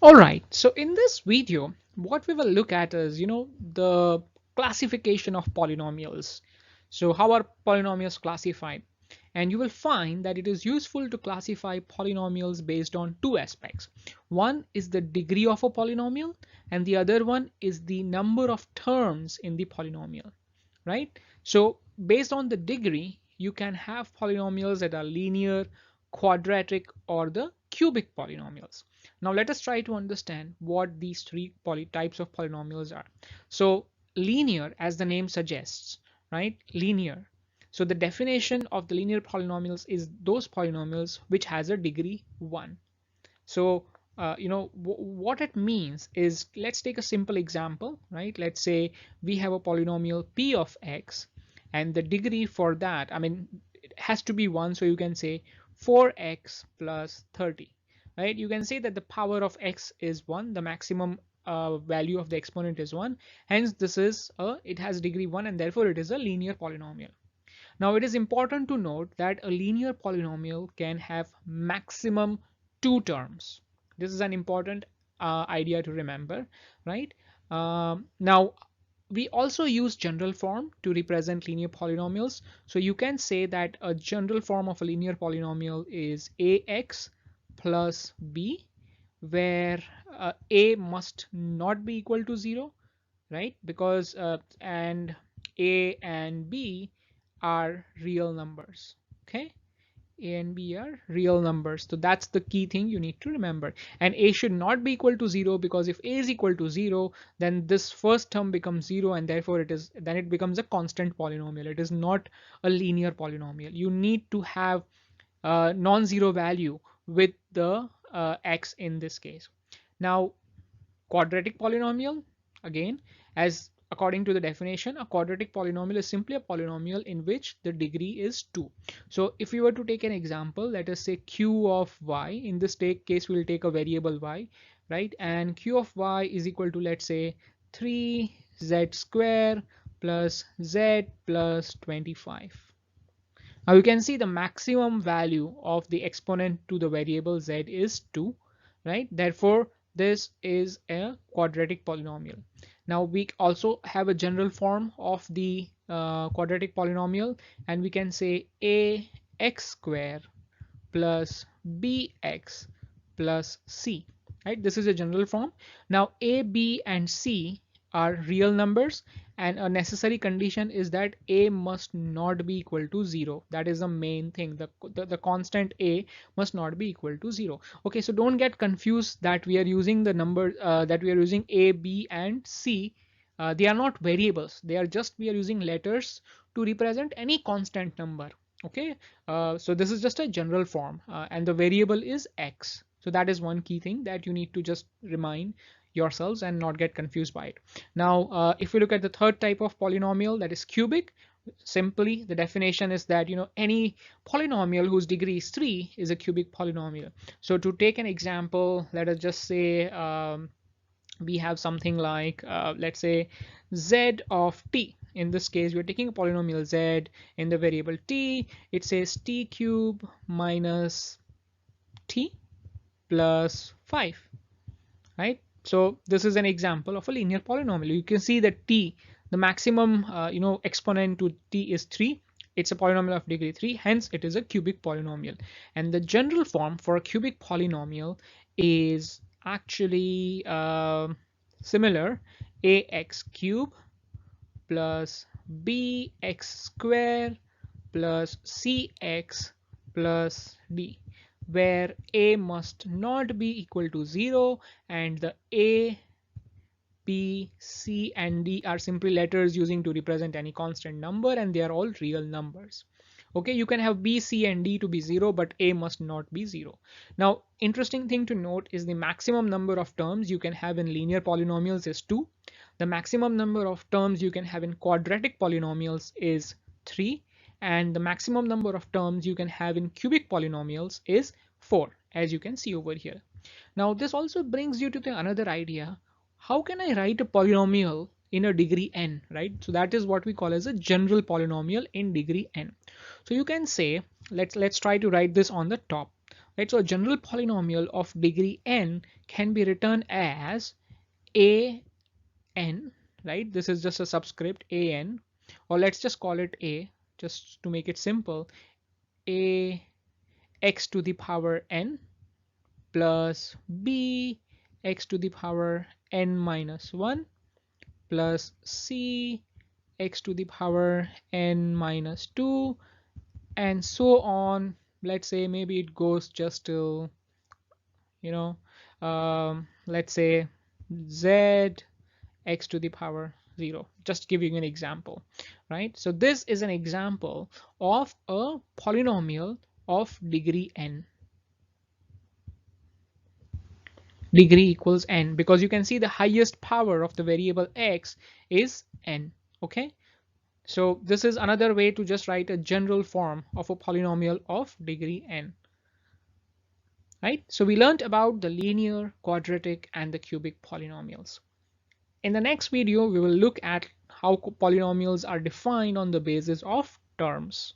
All right, so in this video, what we will look at is, the classification of polynomials. So how are polynomials classified? And you will find that it is useful to classify polynomials based on two aspects. One is the degree of a polynomial, and the other one is the number of terms in the polynomial, right? So based on the degree, you can have polynomials that are linear, quadratic, or the cubic polynomials. Now let us try to understand what these three types of polynomials are. So linear, as the name suggests, right? Linear. So the definition of the linear polynomials is those polynomials which has a degree 1. So what it means is, let's take a simple example, right? Let's say we have a polynomial p of x, and the degree for that, I mean, it has to be 1. So you can say 4x plus 30, right? You can say that the power of x is 1, the maximum value of the exponent is 1. Hence it has degree 1, and therefore it is a linear polynomial. Now it is important to note that a linear polynomial can have maximum 2 terms. This is an important idea to remember, right? Now we also use general form to represent linear polynomials. So you can say that a general form of a linear polynomial is ax plus b, where a must not be equal to 0, right? Because and a and b are real numbers. Okay, a and b are real numbers, so that's the key thing you need to remember. And a should not be equal to 0, because if a is equal to 0, then this first term becomes 0, and therefore it becomes a constant polynomial. It is not a linear polynomial. You need to have non-zero value with the x in this case. Now quadratic polynomial, again, as according to the definition, a quadratic polynomial is simply a polynomial in which the degree is 2. So if we were to take an example, let us say q of y. In this case, we'll take a variable y, right? And q of y is equal to, let's say, 3z square plus z plus 25. Now you can see the maximum value of the exponent to the variable z is 2, right? Therefore, this is a quadratic polynomial. Now we also have a general form of the quadratic polynomial, and we can say ax square plus bx plus c, right? This is a general form. Now a, b, and c are real numbers, and a necessary condition is that a must not be equal to 0. That is the main thing. The constant a must not be equal to 0. Okay, so don't get confused that we are using the number that we are using a, b, and c. They are not variables. They are just, we are using letters to represent any constant number. Okay, so this is just a general form, and the variable is x. So that is one key thing that you need to just remind yourselves and not get confused by it. Now if we look at the third type of polynomial, that is cubic, simply the definition is that any polynomial whose degree is 3 is a cubic polynomial. So to take an example, let us just say we have something like let's say z of t. In this case, we're taking a polynomial z. In the variable t, it says t cube minus t plus 5, right? So this is an example of a linear polynomial. You can see that t, the maximum exponent to t is 3. It's a polynomial of degree 3, hence it is a cubic polynomial. And the general form for a cubic polynomial is actually similar: ax cube plus bx square plus cx plus d, where a must not be equal to 0, and the a, b, c, and d are simply letters using to represent any constant number, and they are all real numbers. Okay, you can have b, c, and d to be 0, but a must not be 0. Now interesting thing to note is the maximum number of terms you can have in linear polynomials is 2. The maximum number of terms you can have in quadratic polynomials is 3, and the maximum number of terms you can have in cubic polynomials is 4, as you can see over here. Now this also brings you to the another idea: how can I write a polynomial in a degree n, right? So that is what we call as a general polynomial in degree n. So you can say, let's try to write this on the top. right? So a general polynomial of degree n can be written as a n, right? This is just a subscript a n, or let's just call it a, just to make it simple, a x to the power n plus b x to the power n minus 1 plus c x to the power n minus 2, and so on. Let's say maybe it goes just till, you know, let's say z x to the power 0, just giving an example, right? So this is an example of a polynomial of degree n. Degree equals n, because you can see the highest power of the variable x is n. Okay, so this is another way to just write a general form of a polynomial of degree n, right? So we learned about the linear, quadratic, and the cubic polynomials. In the next video, we will look at how polynomials are defined on the basis of terms.